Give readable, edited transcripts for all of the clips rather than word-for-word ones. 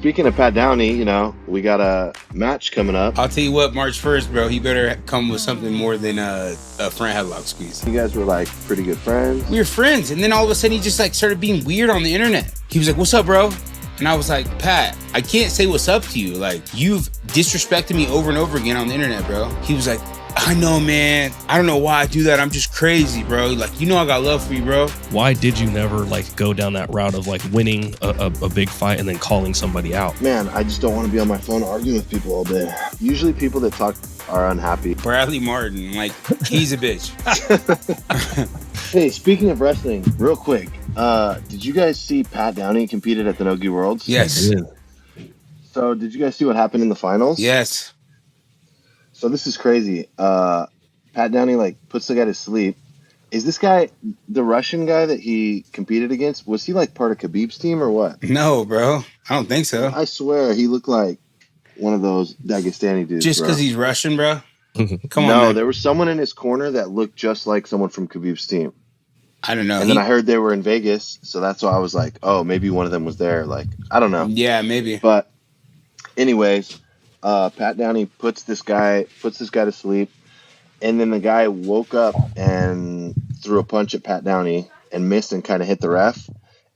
speaking of Pat Downey, we got a match coming up. I'll tell you what, March 1st, bro, he better come with something more than a front headlock squeeze. You guys were like pretty good friends. We were friends, and then all of a sudden he just like started being weird on the internet. He was like, "What's up, bro?" And I was like, "Pat, I can't say what's up to you. Like, you've disrespected me over and over again on the internet, bro." He was like, "I know, man. I don't know why I do that. I'm just crazy, bro. Like, I got love for you, bro." Why did you never like go down that route of like winning a big fight and then calling somebody out? Man, I just don't want to be on my phone arguing with people all day. Usually people that talk are unhappy. Bradley Martin, like, he's a bitch. Hey, speaking of wrestling, real quick, did you guys see Pat Downey competed at the Nogi Worlds? Yes. So did you guys see what happened in the finals? Yes. So this is crazy. Pat Downey like puts the guy to sleep. Is this guy the Russian guy that he competed against? Was he like part of Khabib's team or what? No, bro. I don't think so. I swear he looked like one of those Dagestani dudes. Just because he's Russian, bro? Come on, no, man. There was someone in his corner that looked just like someone from Khabib's team. I don't know. And then I heard they were in Vegas, so that's why I was like, oh, maybe one of them was there. Like, I don't know. Yeah, maybe. But anyways, Pat Downey puts this guy to sleep, and then the guy woke up and threw a punch at Pat Downey and missed and kind of hit the ref.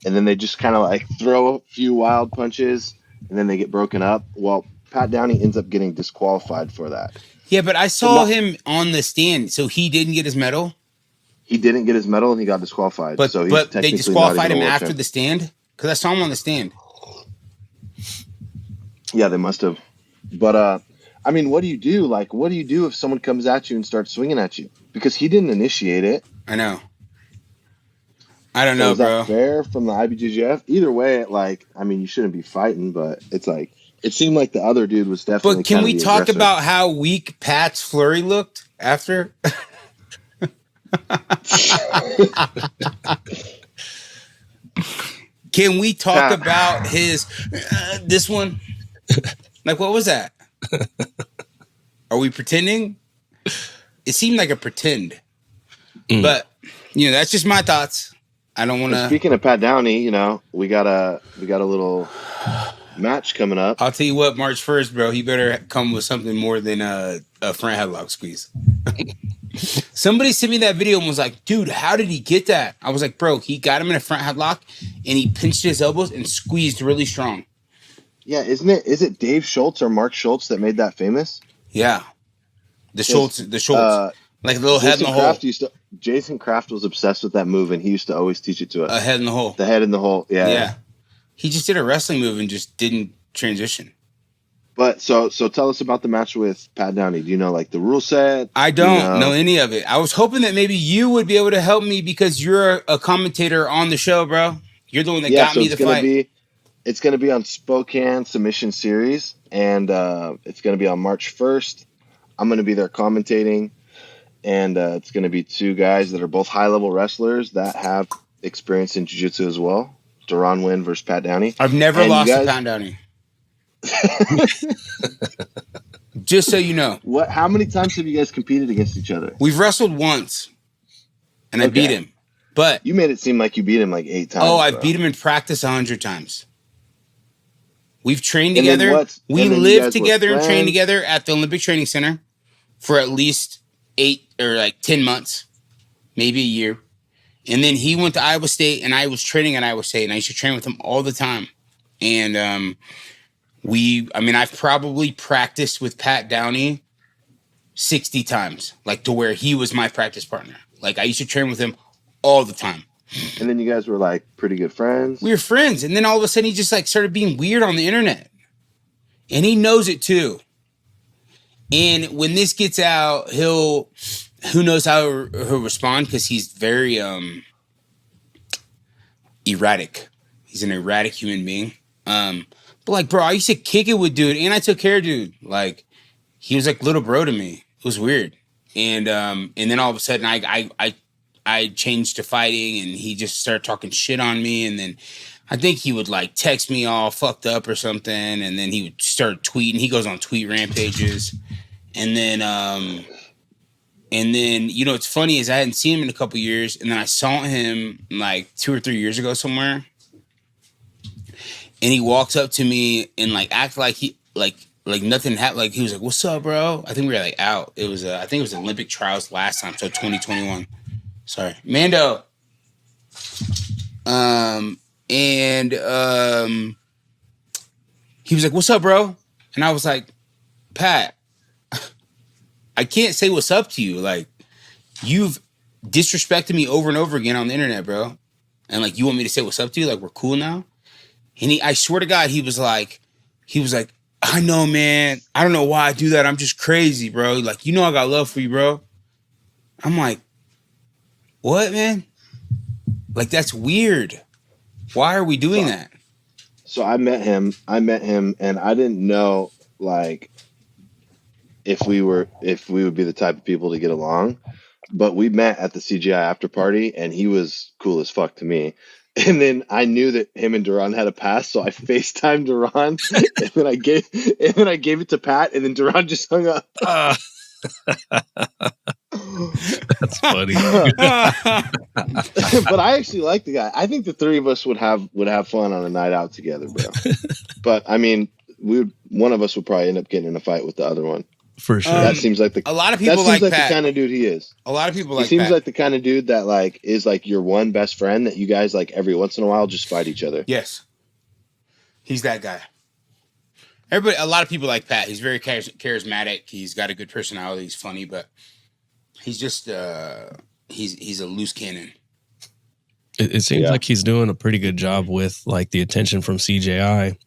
And then they just kind of like throw a few wild punches, and then they get broken up. Well, Pat Downey ends up getting disqualified for that. Yeah, but I saw him on the stand, so he didn't get his medal. He didn't get his medal and he got disqualified. But they disqualified him after champ. the stand? Because I saw him on the stand. Yeah, they must have. But, I mean, what do you do? Like, what do you do if someone comes at you and starts swinging at you? Because he didn't initiate it. I know. I don't know, is bro. That fair from the IBJJF? Either way, like, I mean, you shouldn't be fighting, but it's like, it seemed like the other dude was definitely. But can we talk about how weak Pat's flurry looked after? Can we talk about his this one? Like, what was that? Are we pretending? It seemed like a pretend, but that's just my thoughts. I don't want to. Speaking of Pat Downey, we got a little match coming up. I'll tell you what, March 1st, bro, he better come with something more than a front headlock squeeze. Somebody sent me that video and was like, "Dude, how did he get that?" I was like, "Bro, he got him in a front headlock and he pinched his elbows and squeezed really strong." Yeah, is it Dave Schultz or Mark Schultz that made that famous? Yeah, the Schultz, like the little head in the hole. Jason Kraft was obsessed with that move, and he used to always teach it to us. A head in the hole. The head in the hole. Yeah. He just did a wrestling move and just didn't transition. But so tell us about the match with Pat Downey. Do you know like the rule set? I don't know any of it. I was hoping that maybe you would be able to help me because you're a commentator on the show, bro. You're the one that got me the fight. It's going to be on Spokane Submission Series, and it's going to be on March 1st. I'm going to be there commentating, and it's going to be two guys that are both high-level wrestlers that have experience in jiu-jitsu as well. Deron Winn versus Pat Downey. I've never lost to Pat Downey. Just so you know. How many times have you guys competed against each other? We've wrestled once, and I beat him. But you made it seem like you beat him like 8 times. Oh, I've beat him in practice 100 times. We've trained together. We lived together and trained together at the Olympic Training Center for at least 8 or like 10 months, maybe a year. And then he went to Iowa State, and I was training at Iowa State, and I used to train with him all the time. And I've probably practiced with Pat Downey 60 times, like to where he was my practice partner. Like I used to train with him all the time. And then you guys were like pretty good friends. We were friends, and then all of a sudden he just like started being weird on the internet, and he knows it too. And when this gets out, who knows how he'll respond because he's very erratic. He's an erratic human being. But like, bro, I used to kick it with dude, and I took care of dude. Like, he was like little bro to me. It was weird. And then all of a sudden, I changed to fighting, and he just started talking shit on me. And then I think he would like text me all fucked up or something, and then he would start tweeting. He goes on tweet rampages, and then what's funny is I hadn't seen him in a couple years, and then I saw him like 2 or 3 years ago somewhere. and he walks up to me and like act like he like nothing happened. Like he was like, "What's up, bro?" I think we were like out. It was I think it was Olympic trials last time, so 2021. Sorry, Mando. And he was like, "What's up, bro?" And I was like, "Pat, I can't say what's up to you. Like, you've disrespected me over and over again on the internet, bro. And like, you want me to say what's up to you? Like, we're cool now?" And I swear to God, he was like, "I know, man. I don't know why I do that. I'm just crazy, bro. Like, you know, I got love for you, bro." I'm like, "What, man? Like, that's weird. Why are we doing that?" So I met him, and I didn't know like if we would be the type of people to get along. But we met at the CGI after party, and he was cool as fuck to me. And then I knew that him and Deron had a pass, so I FaceTimed Deron, and then I gave it to Pat, and then Deron just hung up. That's funny. But I actually like the guy. I think the three of us would have fun on a night out together, bro. But I mean, one of us would probably end up getting in a fight with the other one. For sure. That seems like a lot of people like the Pat. kind of dude he is. A lot of people He like seems Pat. like the kind of dude that like is like your one best friend that you guys like every once in a while just fight each other. Yes, he's that guy. A lot of people like Pat. He's very charismatic. He's got a good personality. He's funny, but he's just he's a loose cannon. It seems like he's doing a pretty good job with like the attention from CJI,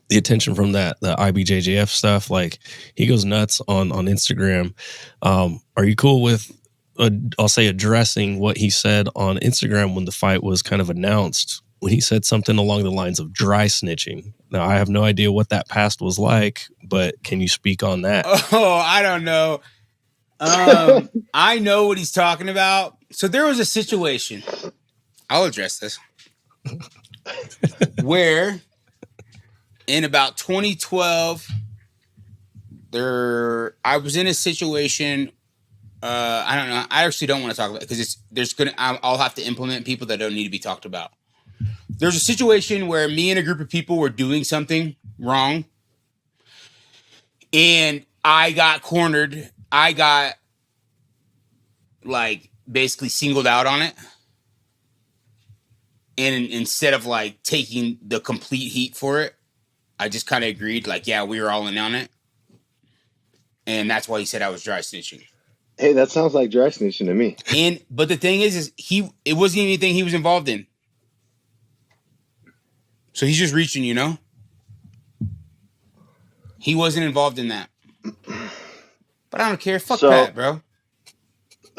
the attention from the IBJJF stuff. Like he goes nuts on Instagram. Are you cool with I'll say addressing what he said on Instagram when the fight was kind of announced, when he said something along the lines of dry snitching? Now I have no idea what that past was like, but can you speak on that? Oh, I don't know. I know what he's talking about. So there was a situation, I'll address this, where in about 2012, I was in a situation. I don't know. I actually don't want to talk about it because I'll have to implement people that don't need to be talked about. There's a situation where me and a group of people were doing something wrong, and I got cornered. I got like basically singled out on it. And instead of like taking the complete heat for it, I just kind of agreed, like, yeah, we were all in on it. And that's why he said I was dry snitching. Hey, that sounds like dry snitching to me. But the thing is it wasn't anything he was involved in. So he's just reaching, you know? He wasn't involved in that. But I don't care. Fuck Pat, bro.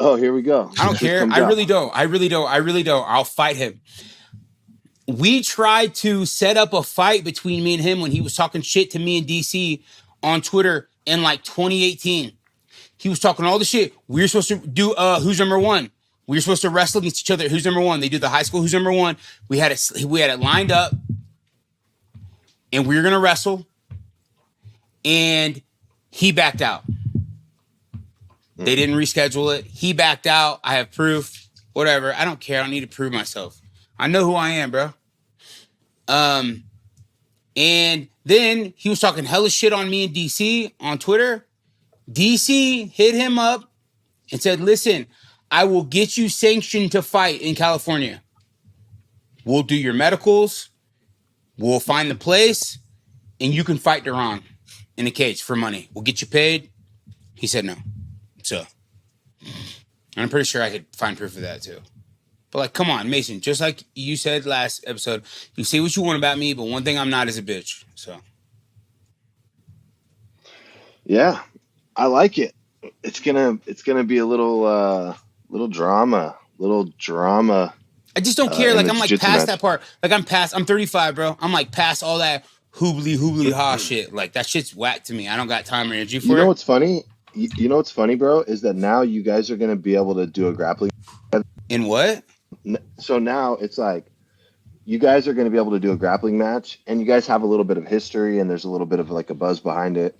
Oh, here we go. I don't care. I really don't. I'll fight him. We tried to set up a fight between me and him when he was talking shit to me in DC on Twitter in like 2018. He was talking all the shit. We were supposed to do who's number one. We were supposed to wrestle against each other. Who's number one? They do the high school who's number one. We had it lined up, and we were gonna wrestle. And he backed out. They didn't reschedule it. He backed out. I have proof. Whatever. I don't care. I don't need to prove myself. I know who I am, bro. And then he was talking hella shit on me in DC on Twitter. DC hit him up and said, "Listen, I will get you sanctioned to fight in California. We'll do your medicals. We'll find the place, and you can fight Deron in a cage for money. We'll get you paid." He said no. So I'm pretty sure I could find proof of that too. But like, come on, Mason, just like you said last episode, you say what you want about me, but one thing I'm not is a bitch. So yeah, I like it. It's gonna be a little drama. I just don't care. Like I'm like past that part. Like I'm 35, bro. I'm like past all that hoobly ha shit. Like that shit's whack to me. I don't got time or energy for it. You know what's funny? You know what's funny, bro, is that now you guys are gonna be able to do a grappling. In what? So now it's like you guys are going to be able to do a grappling match, and you guys have a little bit of history, and there's a little bit of like a buzz behind it.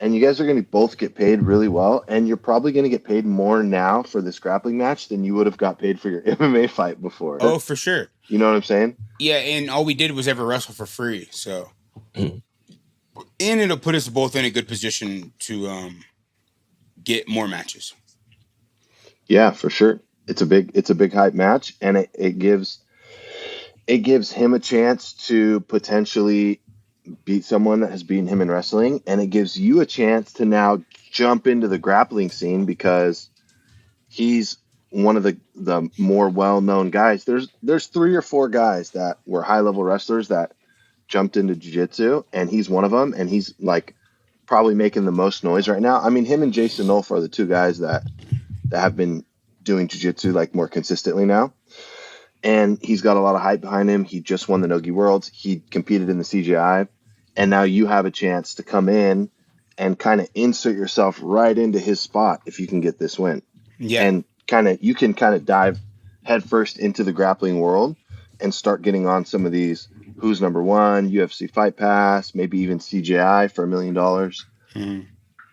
and you guys are going to both get paid really well, and you're probably going to get paid more now for this grappling match than you would have got paid for your MMA fight before. Oh, for sure. You know what I'm saying? Yeah, and all we did was ever wrestle for free, so Mm. and it'll put us both in a good position to get more matches. Yeah, for sure. It's a big hype match, and it gives him a chance to potentially beat someone that has beaten him in wrestling, and it gives you a chance to now jump into the grappling scene because he's one of the more well-known guys. There's 3 or 4 guys that were high-level wrestlers that jumped into jiu-jitsu, and he's one of them, and he's like probably making the most noise right now. I mean, him and Jason Nolf are the 2 guys that have been doing jiu-jitsu like more consistently now. And he's got a lot of hype behind him. He just won the Nogi Worlds. He competed in the CGI. And now you have a chance to come in and kind of insert yourself right into his spot if you can get this win. Yeah. And you can dive headfirst into the grappling world and start getting on some of these Who's Number One, UFC Fight Pass, maybe even CGI for $1 million. Mm-hmm.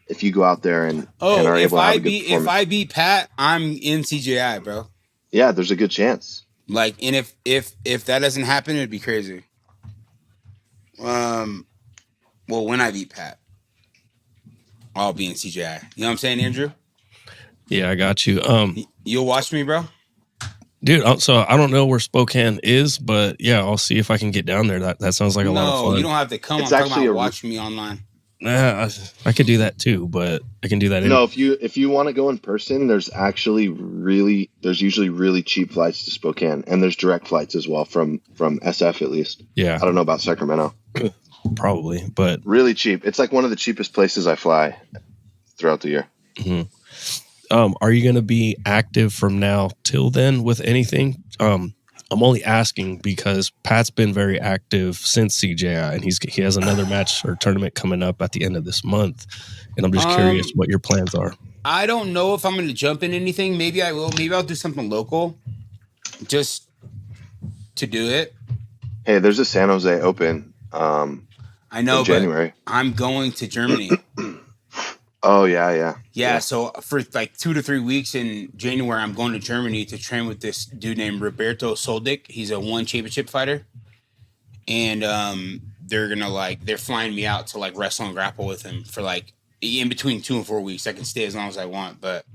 If you go out there and are able to have a good performance. If I beat Pat, I'm in CGI, bro. Yeah, there's a good chance. Like, and if that doesn't happen, it'd be crazy. Well, when I beat Pat, I'll be in CGI. You know what I'm saying, Andrew? Yeah, I got you. You'll watch me, bro? Dude, so I don't know where Spokane is, but yeah, I'll see if I can get down there. That sounds like a lot of fun. No, you don't have to come. It's I'm actually talking about watching me online. I could do that too, but I can do that. No, if you want to go in person, there's usually really cheap flights to Spokane, and there's direct flights as well from SF at least. Yeah, I don't know about Sacramento. Probably, but really cheap. It's like one of the cheapest places I fly throughout the year. Mm-hmm. Are you going to be active from now till then with anything? I'm only asking because Pat's been very active since CJI, and he has another match or tournament coming up at the end of this month. And I'm just curious what your plans are. I don't know if I'm going to jump in anything. Maybe I will. Maybe I'll do something local just to do it. Hey, there's a San Jose Open. I know, in January. But I'm going to Germany. Oh, yeah. Yeah, so for like 2 to 3 weeks in January, I'm going to Germany to train with this dude named Roberto Soldic. He's a one championship fighter. And they're flying me out to like wrestle and grapple with him for like in between 2 and 4 weeks. I can stay as long as I want, but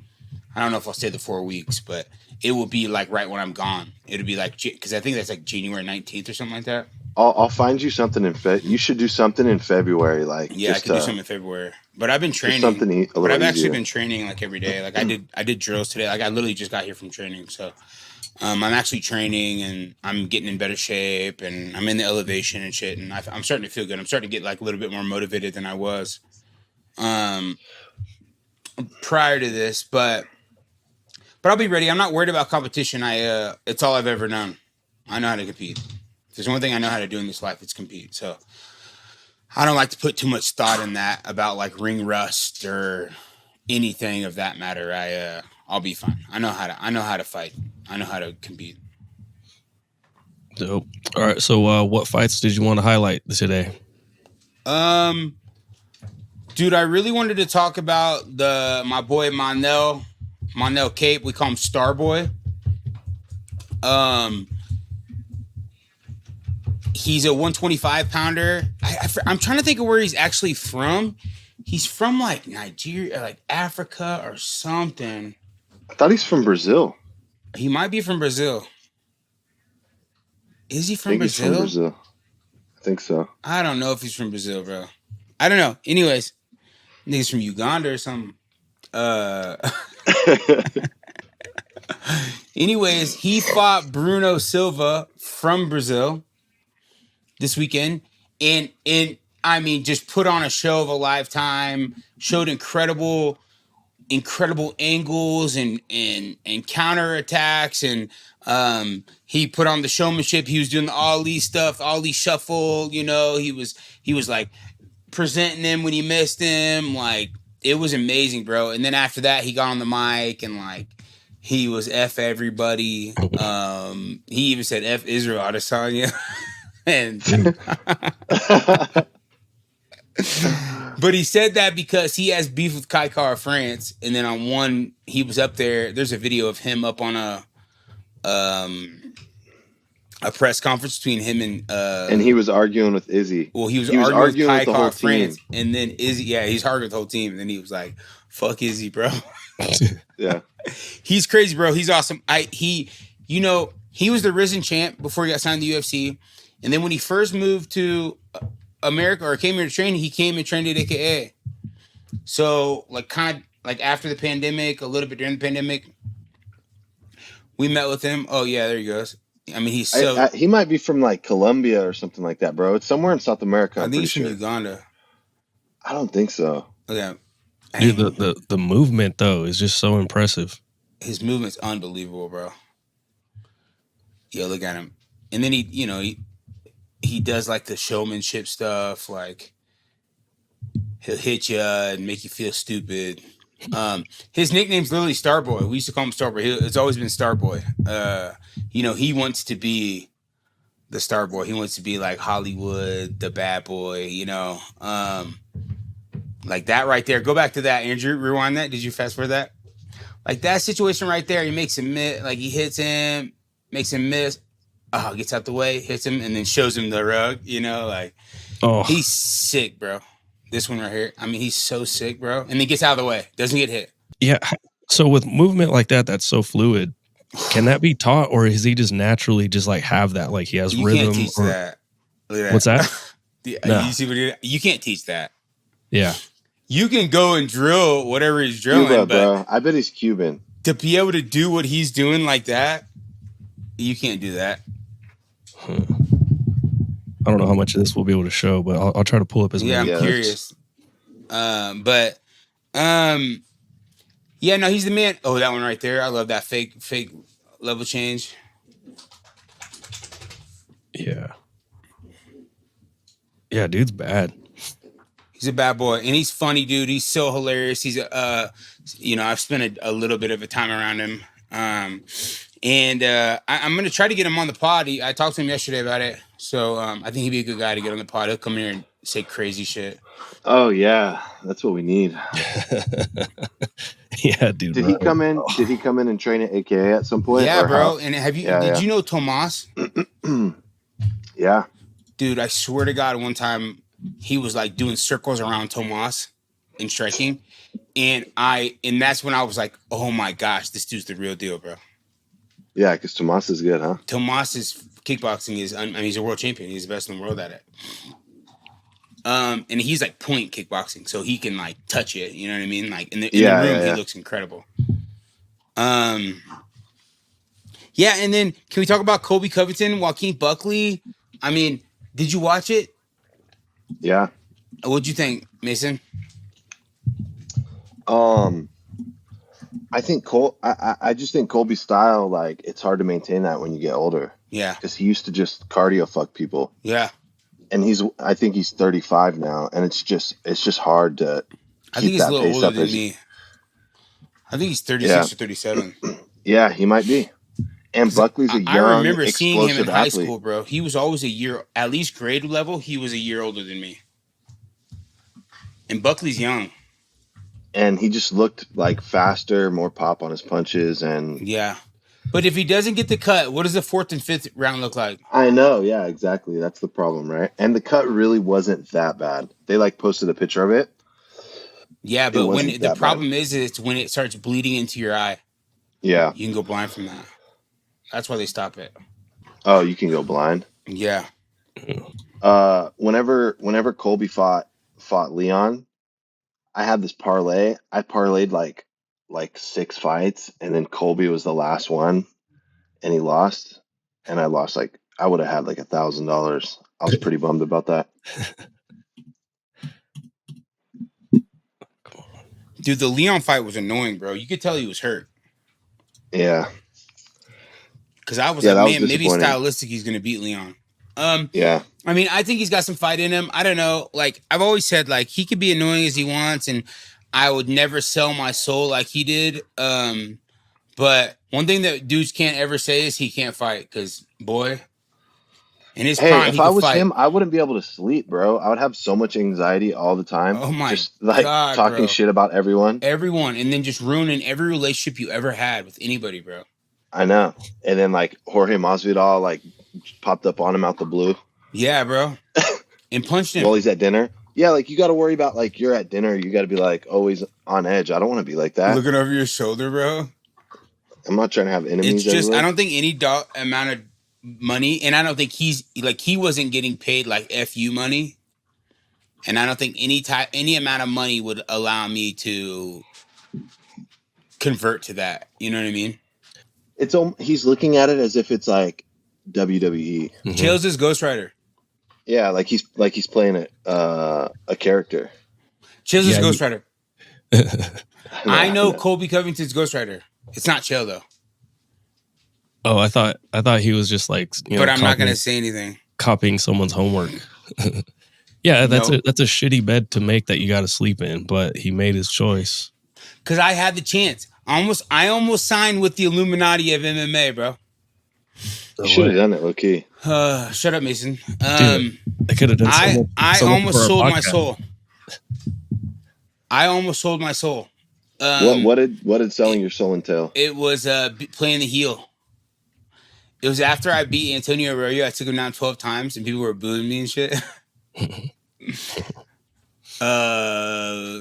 I don't know if I'll stay the 4 weeks, but it will be like right when I'm gone. It'll be like, because I think that's like January 19th or something like that. I'll find you something you should do something in February. Like, yeah, I can do something in February. But I've been training. But I've actually been training like every day. Like I did drills today. Like I literally just got here from training. So I'm actually training and I'm getting in better shape and I'm in the elevation and shit. And I'm starting to feel good. I'm starting to get like a little bit more motivated than I was prior to this. But I'll be ready. I'm not worried about competition. It's all I've ever known. I know how to compete. If there's one thing I know how to do in this life, it's compete. So I don't like to put too much thought in that about like ring rust or anything of that matter. I'll be fine. I know how to fight. I know how to compete. Dope. All right. So what fights did you want to highlight today? Dude, I really wanted to talk about my boy Monel Cape. We call him Starboy. He's a 125 pounder. I'm trying to think of where he's actually from. He's from like Nigeria, like Africa or something. I thought he's from Brazil. He might be from Brazil. Is he from Brazil? He's from Brazil. I think so. I don't know if he's from Brazil, bro. I don't know. Anyways, I think he's from Uganda or something. Anyways, he fought Bruno Silva from Brazil this weekend, and I mean, just put on a show of a lifetime. Showed incredible angles and counter attacks, and he put on the showmanship. He was doing the Ali stuff, Ali shuffle. You know, he was like presenting him when he missed him. Like, it was amazing, bro. And then after that, he got on the mic and like he was F everybody. He even said F Israel Adesanya. And But he said that because he has beef with Kai Kara France, and then on one he was up there. There's a video of him up on a press conference between him and he was arguing with Izzy. Well, he was arguing with Kai with the Kara whole France, team. and then Izzy, he's arguing with the whole team, and then he was like, "Fuck Izzy, bro." Yeah, he's crazy, bro. He's awesome. He was the Risen champ before he got signed to the UFC, and then when he first moved to America or came here to train, he came and trained at AKA. So kind of after the pandemic, a little bit during the pandemic, we met with him. Oh yeah, there he goes. I mean, he's he might be from like Colombia or something like that, bro. It's somewhere in South America. I think he's from Uganda. I don't think so. Okay. Dude, the movement though is just so impressive. His movement's unbelievable, bro. Yeah, look at him. And then he does like the showmanship stuff, like he'll hit you and make you feel stupid. His nickname's literally Starboy. We used to call him Starboy. It's always been Starboy. He wants to be the Starboy. He wants to be like Hollywood, the bad boy, like that right there. Go back to that, Andrew. Rewind that. Did you fast forward that? Like that situation right there. He makes him miss. Like he hits him, makes him miss. Gets out the way, hits him, and then shows him the rug. He's sick, bro. This one right here. I mean, he's so sick, bro. And then gets out of the way. Doesn't get hit. Yeah. So with movement like that, that's so fluid. Can that be taught, or is he just naturally just like have that? Like he has rhythm. You can't teach that. Look at that. What's that? No. You see what you can't teach that. Yeah. You can go and drill whatever he's drilling, Cuba, but bro. I bet he's Cuban. To be able to do what he's doing like that, you can't do that. I don't know how much of this we'll be able to show, but I'll try to pull up as many. Yeah, I'm curious. No, he's the man. Oh, that one right there. I love that fake level change. Yeah. Yeah, dude's bad. He's a bad boy, and he's funny, dude. He's so hilarious. He's I've spent a little bit of a time around him. I'm gonna try to get him on the pod. I talked to him yesterday about it, so I think he'd be a good guy to get on the pod. He'll come here and say crazy shit. Oh yeah, that's what we need. Yeah, dude. Did he come in? Did he come in and train at AKA at some point? Yeah, bro. And did you know Tomas? Yeah, dude. I swear to God, one time he was like doing circles around Tomas in striking, and that's when I was like, oh my gosh, this dude's the real deal, bro. Yeah, because Tomas is good, huh? Tomas's kickboxing is, he's a world champion. He's the best in the world at it. And he's like point kickboxing, so he can like touch it. You know what I mean? Like in the room, he looks incredible. And then can we talk about Colby Covington, Joaquin Buckley? I mean, did you watch it? Yeah. What'd you think, Mason? I think I just think Colby's style, like, it's hard to maintain that when you get older. Yeah. Because he used to just cardio fuck people. Yeah. And I think he's 35 now, and it's just hard to I think he's a little older than me. I think he's 36 or 37. Yeah, he might be. And Buckley's a young, I remember seeing him in high athlete. school, bro. He was always a year, at least grade level, he was a year older than me. And Buckley's young. And he just looked like faster, more pop on his punches, and yeah. But if he doesn't get the cut, what does the 4th and 5th round look like? I know, yeah, exactly. That's the problem, right? And the cut really wasn't that bad. They like posted a picture of it. Yeah, but when the problem is it's when it starts bleeding into your eye. Yeah. You can go blind from that. That's why they stop it. Oh, you can go blind? Yeah. Whenever Colby fought Leon, I had this parlay. I parlayed like 6 fights, and then Colby was the last one, and he lost, and I lost I would have had like $1,000. I was pretty bummed about that. Dude, the Leon fight was annoying, bro. You could tell he was hurt. Yeah. Because I was like, man, maybe stylistic he's gonna beat Leon. Yeah. I mean, I think he's got some fight in him. I don't know. Like I've always said, like he could be annoying as he wants, and I would never sell my soul like he did. But one thing that dudes can't ever say is he can't fight, because boy, In his Hey, prime, if he I could was fight. him, I wouldn't be able to sleep, bro. I would have so much anxiety all the time. Oh my just like God, talking bro. shit about everyone. Everyone, and then just ruining every relationship you ever had with anybody, bro. I know. And then like Jorge Masvidal like popped up on him out the blue. Yeah, bro. And punched him while he's at dinner. Yeah, like you got to worry about like you're at dinner. You got to be like always on edge. I don't want to be like that. looking over your shoulder, bro. I'm not trying to have enemies. It's just everywhere. I don't think any amount of money, and I don't think he wasn't getting paid like FU money, and I don't think any amount of money would allow me to convert to that. You know what I mean? He's looking at it as if it's like WWE. Chael's his Ghost Rider. Yeah, like he's playing a character. Chael's his Ghost Rider. I know no. Colby Covington's Ghost Rider. It's not Chael though. Oh, I thought he was just like, but I'm not gonna say anything. Copying someone's homework. Yeah, that's a shitty bed to make that you got to sleep in. But he made his choice. Cause I had the chance. I almost signed with the Illuminati of MMA, bro. You should have done it, low key. Shut up, Mason. Dude, I could have done. I almost sold my soul. I almost sold my soul. What did selling your soul entail? It was playing the heel. It was after I beat Antonio Arroyo. I took him down 12 times, and people were booing me and shit.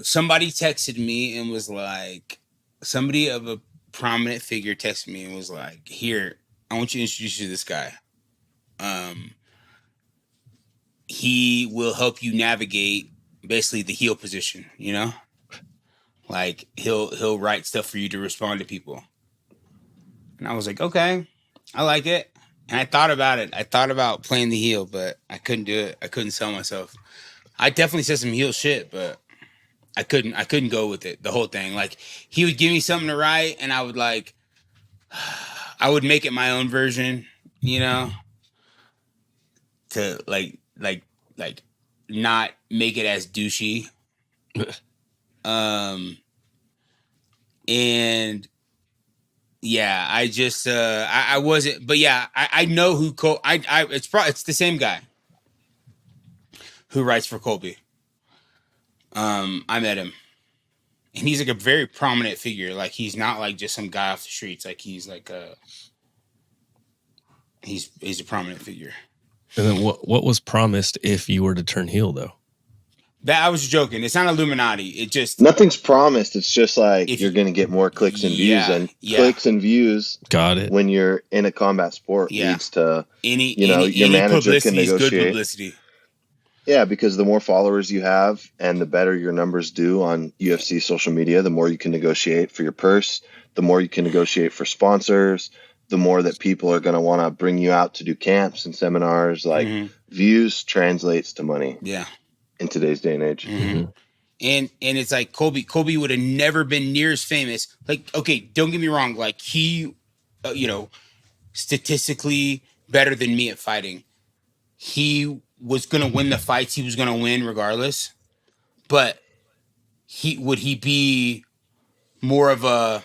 Somebody texted me and was like, somebody of a prominent figure texted me and was like, "Here, I want you to introduce you to this guy. He will help you navigate basically the heel position, you know? Like he'll write stuff for you to respond to people." And I was like, okay, I like it. And I thought about it. I thought about playing the heel, but I couldn't do it. I couldn't sell myself. I definitely said some heel shit, but I couldn't go with it, the whole thing. Like he would give me something to write and I would I would make it my own version, you know, to like not make it as douchey. And yeah, I just I wasn't, but yeah, I know who it's the same guy who writes for Colby. I met him, and he's like a very prominent figure. Like he's not like just some guy off the streets. Like he's like he's a prominent figure. And then what was promised if you were to turn heel though? That I was joking. It's not Illuminati. It just nothing's promised. It's just like you're going to get more clicks and views, and clicks and views. Got it. When you're in a combat sport, leads to your manager can negotiate. Good publicity. Yeah, because the more followers you have and the better your numbers do on UFC social media, the more you can negotiate for your purse, the more you can negotiate for sponsors, the more that people are going to want to bring you out to do camps and seminars. Like views translates to money. Yeah. In today's day and age. And it's like Colby would have never been near as famous. Like, okay, don't get me wrong. Like he, statistically better than me at fighting. He was going to win the fights. He was going to win regardless. But would he be more of a...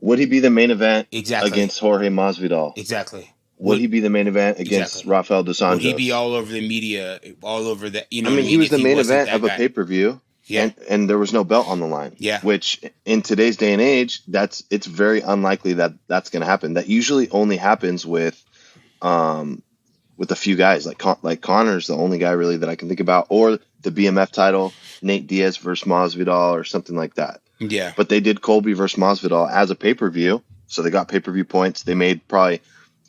Would he be the main event against Jorge Masvidal? Exactly. Would he be the main event against Rafael dos Anjos? Would he be all over the media, all over the, I mean, he was the main event of a pay-per-view, and there was no belt on the line. Yeah. Which, in today's day and age, it's very unlikely that that's going to happen. That usually only happens with a few guys. Like Connor's the only guy really that I can think about, or the BMF title, Nate Diaz versus Masvidal, or something like that. Yeah. But they did Colby versus Masvidal as a pay-per-view, so they got pay-per-view points. They made probably...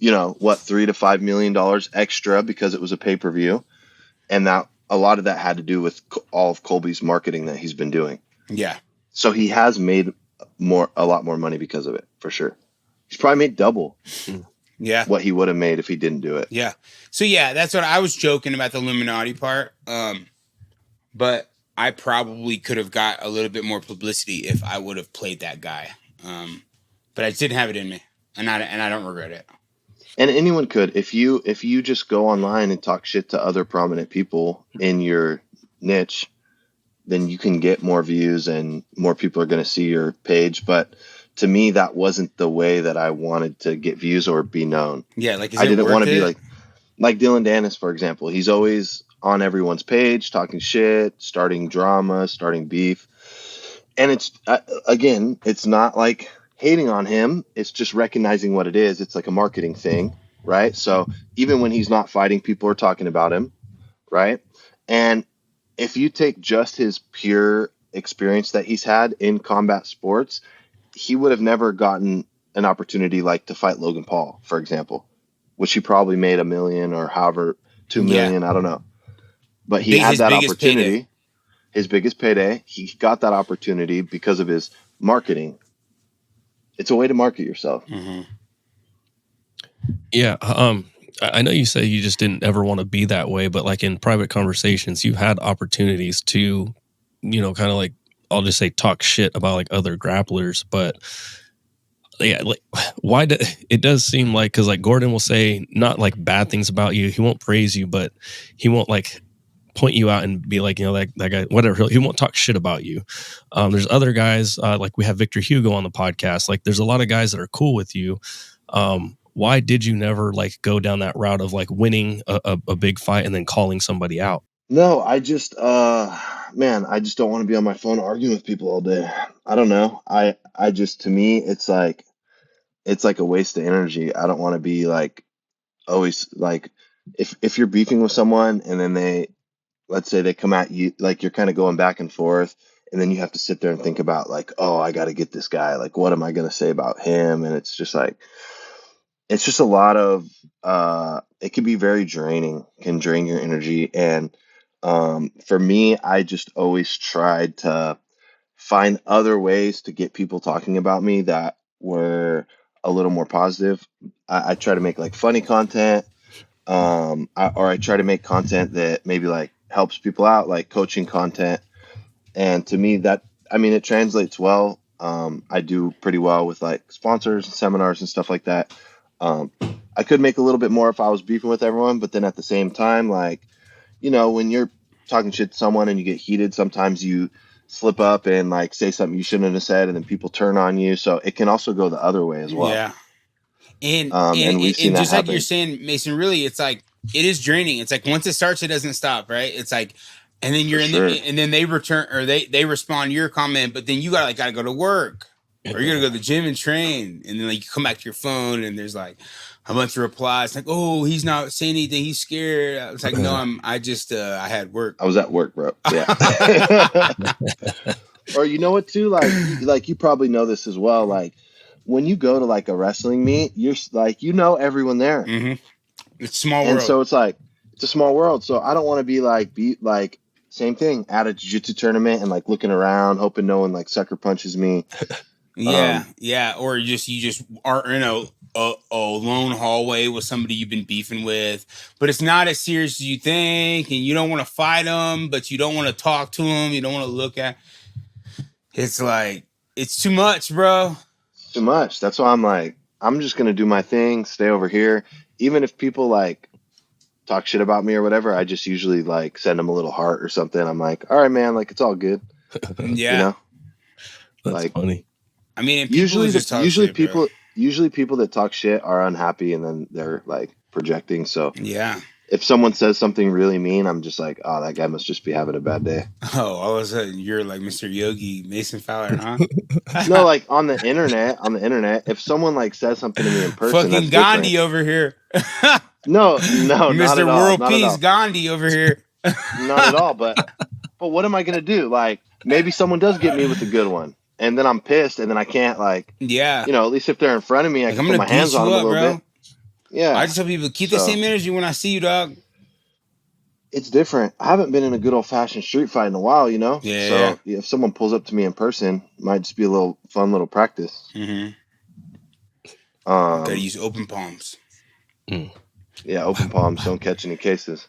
$3 to $5 million extra because it was a pay-per-view. And that a lot of that had to do with all of Colby's marketing that he's been doing. Yeah. So he has made a lot more money because of it, for sure. He's probably made double what he would have made if he didn't do it. Yeah. So yeah, that's what I was joking about, the Illuminati part. But I probably could have got a little bit more publicity if I would have played that guy. But I didn't have it in me, and I don't regret it. And anyone could, if you just go online and talk shit to other prominent people in your niche, then you can get more views and more people are going to see your page. But to me, that wasn't the way that I wanted to get views or be known. Yeah, like I didn't want to be like, Like Dylan Dennis, for example, he's always on everyone's page, talking shit, starting drama, starting beef. And it's, again, it's not like hating on him. It's just recognizing what it is. It's like a marketing thing, right? So even when he's not fighting, people are talking about him, right? And if you take just his pure experience that he's had in combat sports, he would have never gotten an opportunity like to fight Logan Paul, for example, which he probably made $1 million or however 2 Yeah. million, I don't know. But he had His that biggest opportunity, payday. his biggest payday. He got that opportunity because of his marketing. It's a way to market yourself. Mm-hmm. Yeah. I know you say you just didn't ever want to be that way, but like in private conversations, you've had opportunities to, you know, kind of like, I'll just say talk shit about like other grapplers, but yeah, like why do it does seem like, because like Gordon will say not like bad things about you, he won't praise you, but he won't like point you out and be like, you know, that guy, whatever, he won't talk shit about you. There's other guys, like we have Victor Hugo on the podcast, like there's a lot of guys that are cool with you. Why did you never like go down that route of like winning a big fight and then calling somebody out? No, I just I just don't want to be on my phone arguing with people all day. I don't know. I just, to me, it's like a waste of energy. I don't want to be like always like, if you're beefing with someone and then let's say they come at you, like you're kind of going back and forth, and then you have to sit there and think about like, oh, I got to get this guy, like what am I going to say about him? And it's just like, it's just a lot of it can be very draining, can drain your energy. And for me, I just always tried to find other ways to get people talking about me that were a little more positive. I try to make like funny content, or I try to make content that maybe like helps people out, like coaching content. And to me, it translates well. I do pretty well with like sponsors and seminars and stuff like that. I could make a little bit more if I was beefing with everyone, but then at the same time, like, when you're talking shit to someone and you get heated, sometimes you slip up and like say something you shouldn't have said, and then people turn on you. So it can also go the other way as well. Yeah. And we've seen that just like happen. you're saying, Mason, really, it's like, it is draining. It's like once it starts, it doesn't stop, right? It's like, and then you're and then they return, or they respond to your comment, but then you gotta go to work, or you gotta go to the gym and train, and then like you come back to your phone and there's like a bunch of replies like, oh, he's not saying anything, he's scared. I was like, no, I had work. I was at work, bro. Yeah. Or you know what too, like you probably know this as well, like when you go to like a wrestling meet, you're like, everyone there. Mm-hmm. It's a small and world. So it's like, it's a small world. So I don't want to be like same thing at a jiu-jitsu tournament and like looking around hoping no one like sucker punches me. Yeah, or you just are in a lone hallway with somebody you've been beefing with, but it's not as serious as you think, and you don't want to fight them, but you don't want to talk to them, you don't want to look at. It's like, it's too much, bro. It's too much. That's why I'm like, I'm just gonna do my thing, stay over here. Even if people like talk shit about me or whatever, I just usually like send them a little heart or something. I'm like, all right, man, like it's all good. Yeah, that's like funny. I mean, usually people that talk shit are unhappy and then they're like projecting. So yeah, if someone says something really mean, I'm just like, oh, that guy must just be having a bad day. Oh, all of a sudden you're like Mr. Yogi Mason Fowler, huh? No, like on the internet, if someone like says something to me in person, fucking Gandhi different. Over here. No, Mr. World Peace Gandhi over here. Not at all. But what am I gonna do? Like maybe someone does get me with a good one, and then I'm pissed, and then I can't like. Yeah. At least if they're in front of me, I can put my hands on them a little bit. Yeah. I just tell people, keep the same energy when I see you, dog. It's different. I haven't been in a good old fashioned street fight in a while, Yeah. So if someone pulls up to me in person, it might just be a little fun little practice. Mm-hmm. Gotta use open palms. Yeah, open palms. Don't catch any cases.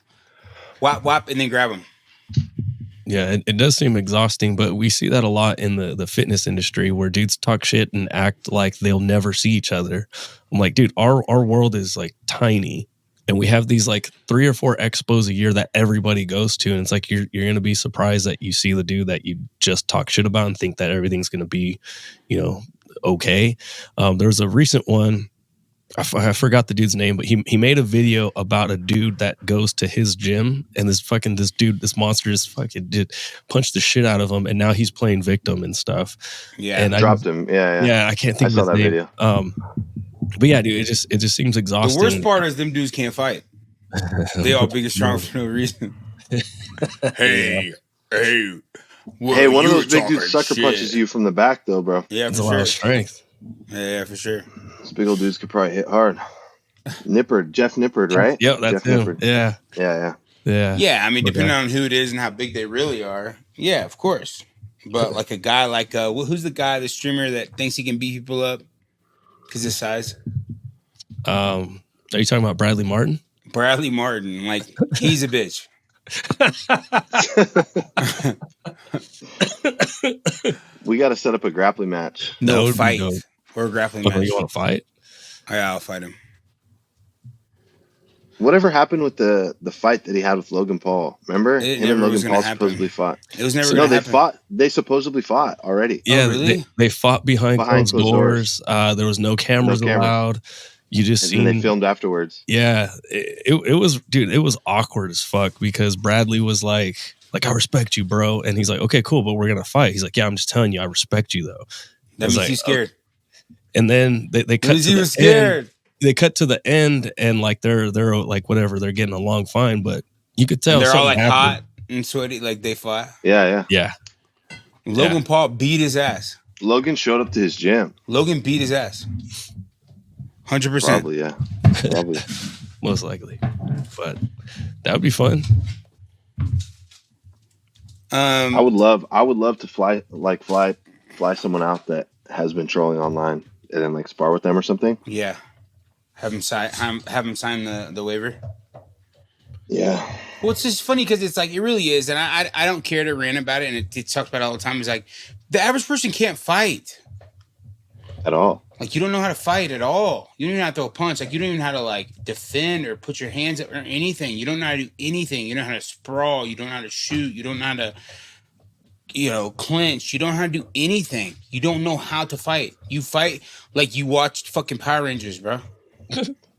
Whop, and then grab them. Yeah, it does seem exhausting, but we see that a lot in the fitness industry where dudes talk shit and act like they'll never see each other. I'm like, dude, our world is like tiny, and we have these like 3 or 4 expos a year that everybody goes to, and it's like you're gonna be surprised that you see the dude that you just talk shit about and think that everything's gonna be, okay. There was a recent one. I forgot the dude's name, but he made a video about a dude that goes to his gym, and this monster just fucking punched the shit out of him, and now he's playing victim and stuff. Yeah, and dropped him. Yeah. I can't think of his name. Video. But yeah, dude, it just seems exhausting. The worst part is them dudes can't fight. They all big and strong for no reason. Hey, one of those big dudes sucker punches you from the back, though, bro. Yeah, it's a lot of strength. Yeah, for sure. Those big old dudes could probably hit hard. Jeff Nippard, right? Yep, that's him. Nippard. Yeah. Yeah, I mean, depending on who it is and how big they really are. Yeah, of course. But like a guy like, who's the guy, the streamer that thinks he can beat people up because of his size? Are you talking about Bradley Martin? Bradley Martin, like, he's a bitch. We got to set up a grappling match. No, fight. Or a grappling match. You want to fight? Yeah, I'll fight him. Whatever happened with the fight that he had with Logan Paul? Remember? Him and Logan Paul supposedly fought. It was never going to happen. They supposedly fought already. Yeah, oh, really? They fought behind closed doors. There was no cameras allowed. You just and they filmed afterwards. Yeah, it was, dude. It was awkward as fuck because Bradley was like, I respect you, bro, and he's like, okay, cool, but we're gonna fight. He's like, yeah, I'm just telling you, I respect you though. That means he's scared. And then they cut. He was scared. They cut to the end, and like they're like whatever, they're getting along fine, but you could tell they're all like happened. hot and sweaty, like they fought. Yeah. Logan Paul beat his ass. Logan showed up to his gym. Logan beat his ass. 100%. Probably, yeah. Probably. Most likely. But that would be fun. I would love to fly someone out that has been trolling online and then like spar with them or something. Yeah. Have him sign the waiver. Yeah. Well, it's just funny because it's like it really is, and I don't care to rant about it, and it talks about it all the time. It's like the average person can't fight at all. Like, you don't know how to fight at all. You don't even know how to throw a punch. Like, you don't even know how to, like, defend or put your hands up or anything. You don't know how to do anything. You don't know how to sprawl. You don't know how to shoot. You don't know how to, clinch. You don't know how to do anything. You don't know how to fight. You fight like you watched fucking Power Rangers, bro.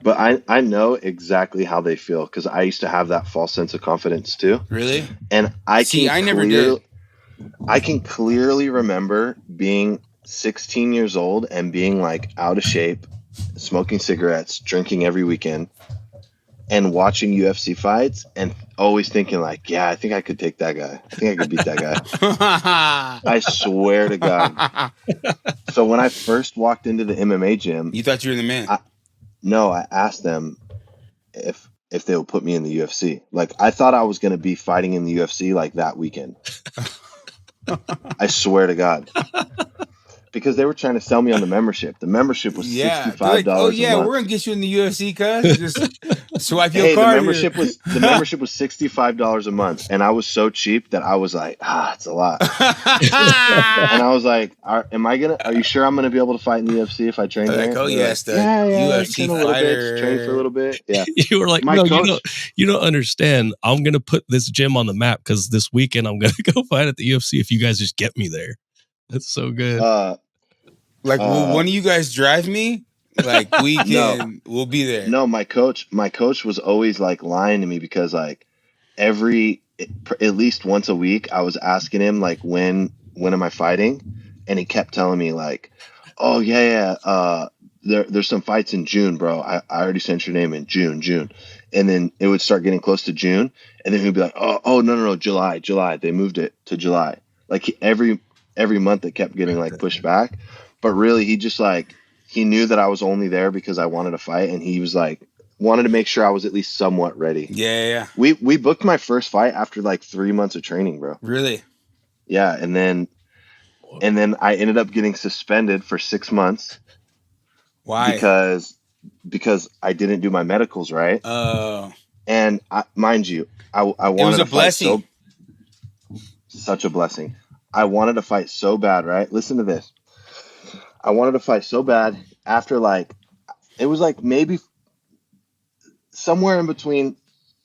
But I know exactly how they feel because I used to have that false sense of confidence, too. Really? And I never did. I can clearly remember being 16 years old and being like out of shape, smoking cigarettes, drinking every weekend, and watching UFC fights and always thinking like, yeah, I think I could take that guy. I think I could beat that guy. I swear to God. So when I first walked into the MMA gym, you thought you were the man. I asked them if they would put me in the UFC. Like, I thought I was going to be fighting in the UFC like that weekend. I swear to God. Because they were trying to sell me on the membership. The membership was $65 like, oh yeah, a month. We're gonna get you in the UFC, cuz. Just swipe your card. The membership was $65 a month, and I was so cheap that I was like, it's a lot. And I was like, are you sure I'm gonna be able to fight in the UFC if I train there? Like, oh yes, the UFC fighter. Train for a little bit. Yeah. You were like, you don't understand. I'm gonna put this gym on the map because this weekend I'm gonna go fight at the UFC if you guys just get me there. That's so good. Will one of you guys drive me? Like, we'll be there. No, my coach was always like lying to me because like at least once a week I was asking him like when am I fighting, and he kept telling me like, oh yeah, there's some fights in June, bro. I already sent your name in June, and then it would start getting close to June, and then he'd be like, oh no, July. They moved it to July. Like every month it kept getting like pushed back. But really, he just like, he knew that I was only there because I wanted to fight. And he was like, wanted to make sure I was at least somewhat ready. Yeah. We booked my first fight after like 3 months of training, bro. Really? Yeah. And then I ended up getting suspended for 6 months. Why? Because I didn't do my medicals right. Oh. And mind you, I wanted to fight such a blessing. I wanted to fight so bad, right? Listen to this. I wanted to fight so bad after it was like maybe somewhere in between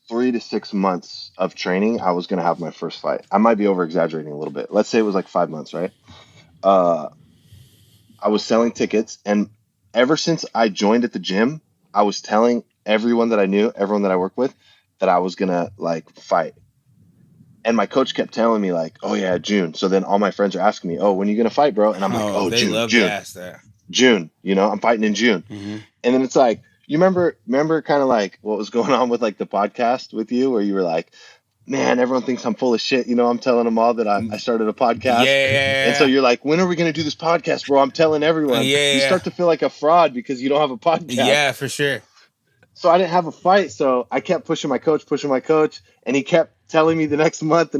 3 to 6 months of training, I was going to have my first fight. I might be over exaggerating a little bit. Let's say it was like 5 months, right? I was selling tickets, and ever since I joined at the gym, I was telling everyone that I knew, everyone that I worked with, that I was gonna like fight. And my coach kept telling me like, "Oh yeah, June." So then all my friends are asking me, "Oh, when are you gonna fight, bro?" And I'm like, Oh, "Oh, they June, love to June, ask that. June." You know, I'm fighting in June. Mm-hmm. And then it's like, you remember kind of like what was going on with like the podcast with you, where you were like, "Man, everyone thinks I'm full of shit." You know, I'm telling them all that I started a podcast. And so Yeah. you're like, "When are we gonna do this podcast, bro?" I'm telling everyone. You Yeah. start to feel like a fraud because you don't have a podcast. Yeah, for sure. So I didn't have a fight, so I kept pushing my coach, and he kept telling me the next month.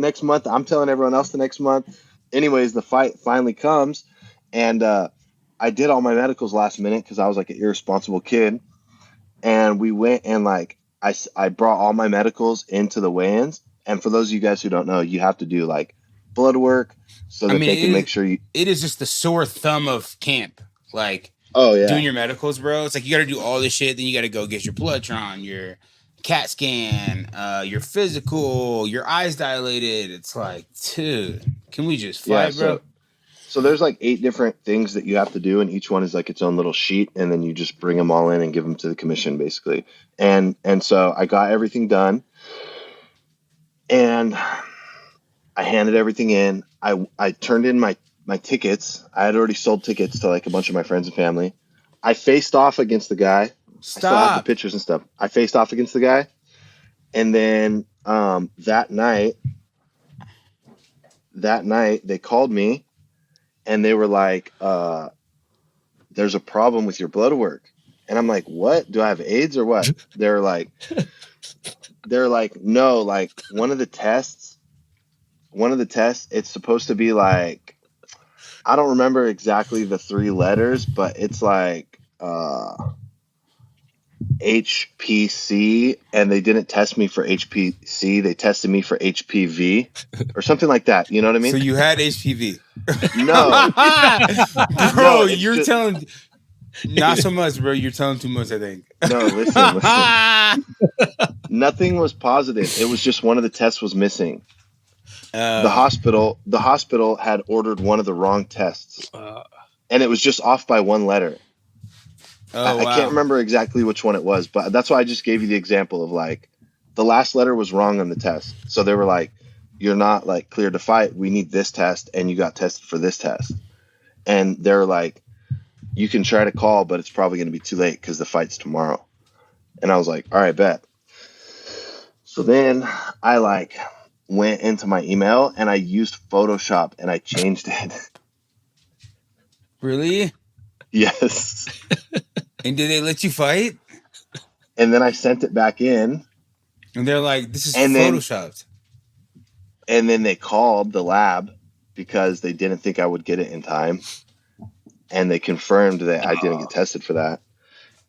I'm telling everyone else the next month. Anyways, the fight finally comes, and I did all my medicals last minute because I was like an irresponsible kid. And we went and like I brought all my medicals into the weigh-ins. And for those of you guys who don't know, you have to do like blood work so that they can make sure you. It is just the sore thumb of camp, like. Oh yeah. Doing your medicals, bro. It's like you got to do all this shit. Then you got to go get your blood drawn, your CAT scan, your physical, your eyes dilated. It's like, dude, can we just fight, bro? So there's like 8 different things that you have to do, and each one is like its own little sheet, and then you just bring them all in and give them to the commission, basically. And so I got everything done, and I handed everything in. I turned in my tickets. I had already sold tickets to like a bunch of my friends and family. I faced off against the guy. Stop. I still have the pictures and stuff. I faced off against the guy, and then that night they called me. And they were like, "There's a problem with your blood work." And I'm like, "What? Do I have AIDS or what?" They're like, "No, like one of the tests, it's supposed to be like, I don't remember exactly the 3 letters, but it's like HPC, and they didn't test me for HPC. They tested me for HPV or something like that. You know what I mean? So you had HPV. No. Bro, No, you're just telling. Not so much, bro. You're telling too much, I think. No, listen. Nothing was positive. It was just one of the tests was missing. The hospital had ordered one of the wrong tests, and it was just off by 1 letter. I can't remember exactly which one it was, but that's why I just gave you the example of like the last letter was wrong on the test. So they were like, "You're not like cleared to fight. We need this test, and you got tested for this test." And they're like, "You can try to call, but it's probably going to be too late because the fight's tomorrow." And I was like, "All right, bet." So then I like went into my email and I used Photoshop and I changed it. Really? Yes. And did they let you fight? And then I sent it back in. And they're like, "This is photoshopped." And then they called the lab because they didn't think I would get it in time. And they confirmed that I didn't get tested for that.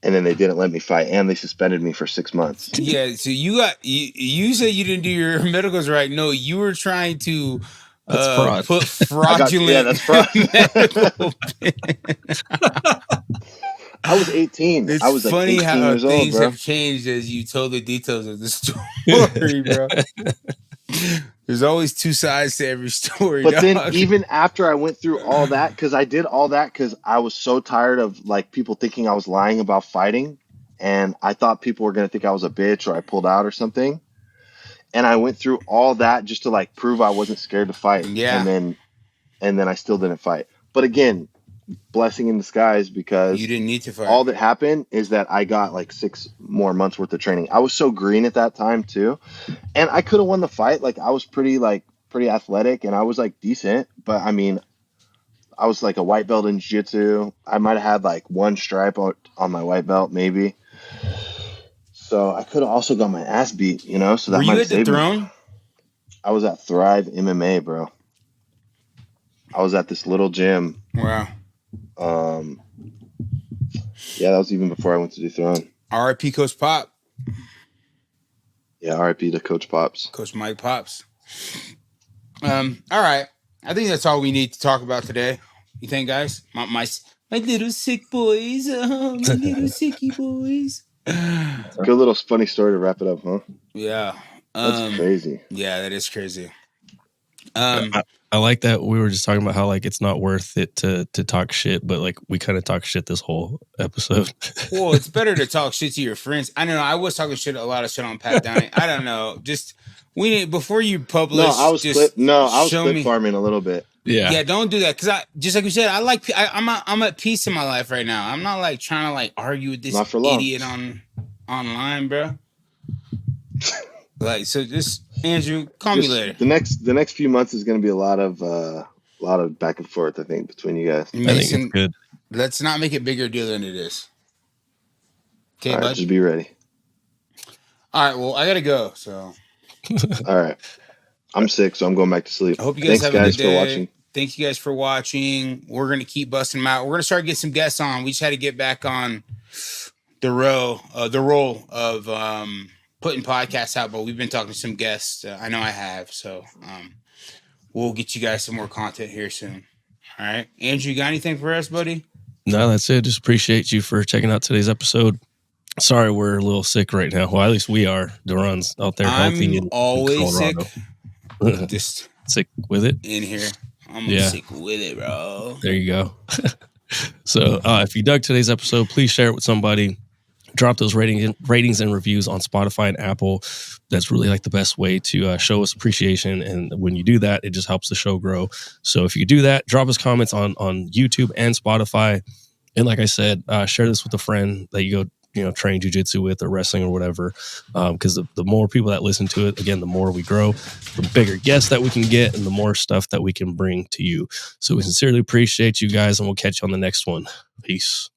And then they didn't let me fight, and they suspended me for 6 months. Yeah, so you said you didn't do your medicals right. No, you were trying to put fraudulent that's fraud. medical. I was 18. It's I was like funny 18 how years things old, bro. have changed as you told the details of the story, bro. There's always 2 sides to every story. But then even after I went through all that, because I did all that because I was so tired of like people thinking I was lying about fighting, and I thought people were gonna think I was a bitch or I pulled out or something. And I went through all that just to like prove I wasn't scared to fight. Yeah. And then I still didn't fight. But again, blessing in disguise, because you didn't need to fight. All that happened is that I got like 6 more months worth of training. I was so green at that time too, and I could have won the fight. Like I was pretty athletic, and I was like decent. But I mean, I was like a white belt in jiu-jitsu. I might have had like 1 stripe on my white belt, maybe. So I could have also got my ass beat, you know. So that were you at the Throne? I was at Thrive MMA, bro. I was at this little gym. Wow. Yeah, that was even before I went to do Throne. R.I.P. Coach Pop. Yeah, R.I.P. to Coach Pops. Coach Mike Pops. All right. I think that's all we need to talk about today. You think, guys? My little sick boys. My little sicky boys. Good little funny story to wrap it up, huh? Yeah. That's crazy. Yeah, that is crazy. I like that we were just talking about how like it's not worth it to talk shit, but like we kind of talk shit this whole episode. Well, it's better to talk shit to your friends. I don't know. I was talking a lot of shit on Pat Downey. I don't know. Just we need before you publish. I was clip farming a little bit. Yeah, don't do that because I just like you said. I'm at peace in my life right now. I'm not like trying to like argue with this idiot online, bro. Like so, just Andrew, call me later. The next few months is going to be a lot of back and forth. I think between you guys. Mason, I think it's good. Let's not make it a bigger deal than it is. Okay, bud. Just be ready. All right. Well, I gotta go. So. All right. I'm sick, so I'm going back to sleep. I hope you guys have a good day. For watching. Thank you guys for watching. We're gonna keep busting them out. We're gonna start getting some guests on. We just had to get back on the role of putting podcasts out, but we've been talking to some guests. I know I have, so we'll get you guys some more content here soon. All right, Andrew, you got anything for us, buddy? No, that's it. Just appreciate you for checking out today's episode. Sorry, we're a little sick right now. Well, at least we are. Deron's out there healthy. I'm always sick. Just sick with it in here. I'm sick with it, bro. There you go. So if you dug today's episode, please share it with somebody. Drop those ratings and reviews on Spotify and Apple. That's really like the best way to show us appreciation. And when you do that, it just helps the show grow. So if you do that, drop us comments on YouTube and Spotify. And like I said, share this with a friend that you go train jiu-jitsu with or wrestling or whatever. Because the more people that listen to it, again, the more we grow, the bigger guests that we can get, and the more stuff that we can bring to you. So we sincerely appreciate you guys, and we'll catch you on the next one. Peace.